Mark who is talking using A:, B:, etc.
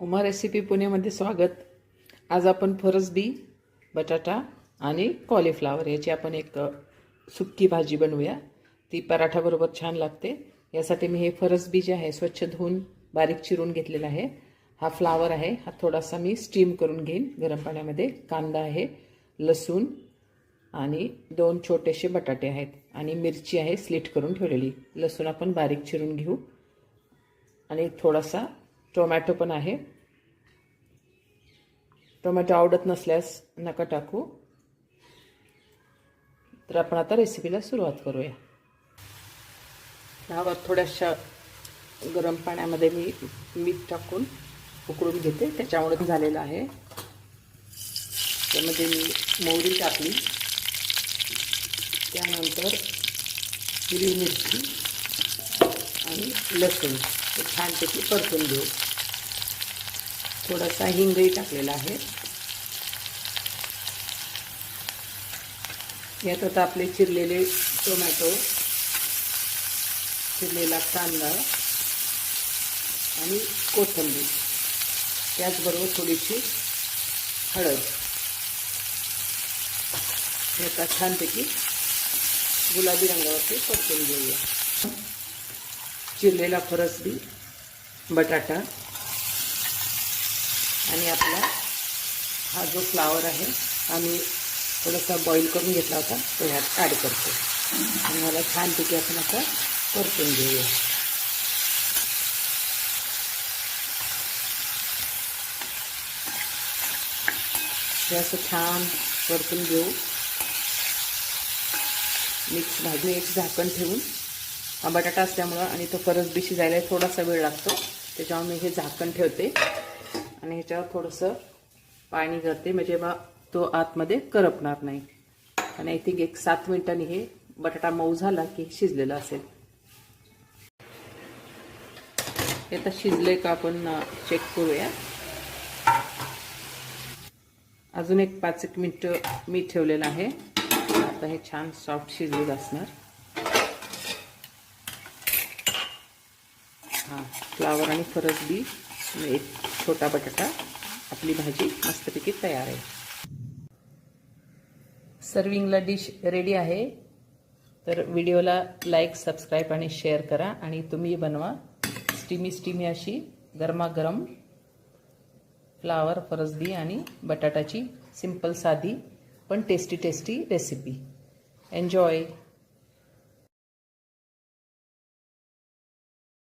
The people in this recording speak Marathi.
A: उमा रेसिपी पुणेमध्ये स्वागत। आज आपण फरसबी, बटाटा आणि कॉलीफ्लावर याची आपण एक सुक्की भाजी बनवूया। ती पराठ्याबरोबर छान लागते। यासाठी मी हे फरसबी जे आहे स्वच्छ धुवून बारीक चिरून घेतलेला आहे। हा फ्लावर आहे, हा थोडासा मी स्टीम करून घेईन गरम पाण्यामध्ये। कांदा आहे, लसूण आणि 2 छोटेसे बटाटे आहेत आणि मिरची आहे स्लिट करून ठेवलेली। लसूण आपण बारीक चिरून घेऊ आणि थोडासा टोमॅटो पण आहे। टोमॅटो आवडत नसल्यास नका टाकू। तर आपण आता रेसिपीला सुरुवात करूया। फ्लावर थोड्याशा गरम पाण्यामध्ये मी मीठ टाकून उकळून घेते, त्याच्यामुळे झालेलं आहे। त्यामध्ये मी मोहरी टाकली, त्यानंतर हिरवी मिरची आणि लसूण हे छानपैकी परतून घेऊ। थोडासा हिंगही टाकलेला आहे। यात आता आपले चिरलेले टोमॅटो, चिरलेला कांदा आणि कोथिंबीर, त्याचबरोबर थोडीशी हळद हे आता छानपैकी गुलाबी रंगावरती परतून घेऊया। चिरलेला फरसबी, बटाटा आणि आपला हा जो फ्लावर आहे आम्ही थोडासा बॉईल करून घेतला होता तो ह्यात ॲड करतो आणि मला छानपैकी आपण आता परतून घेऊया। हे असं छान परतून घेऊ। मिक्स भाजी एक झाकण ठेवून, हा बटाटा असल्यामुळं आणि तो फरसबी शिजायला थोडासा वेळ लागतो, त्याच्यामुळे मी हे झाकण ठेवते आणि ह्याच्यावर थोडंसं पाणी करते, म्हणजे बा तो आतमध्ये करपणार नाही। आणि आय थिंक एक 7 मिनिटांनी हे बटाटा मऊ झाला की शिजलेला असेल। हे आता शिजले का आपण चेक करूया। अजून एक 5-1 मिनिटं मी ठेवलेलं आहे। आता हे छान सॉफ्ट शिजलेलं असणार। हां, फ्लावर आणि फरसबी, एक छोटा बटाटा, आपली भाजी मस्तपैकी तयार आहे। सर्विंगला डिश रेडी आहे। तर व्हिडिओला लाईक, सबस्क्राईब आणि शेअर करा आणि तुम्ही बनवा स्टीमी अशी गरमागरम फ्लावर, फरसबी आणि बटाटाची सिंपल साधी पण टेस्टी रेसिपी। एन्जॉय।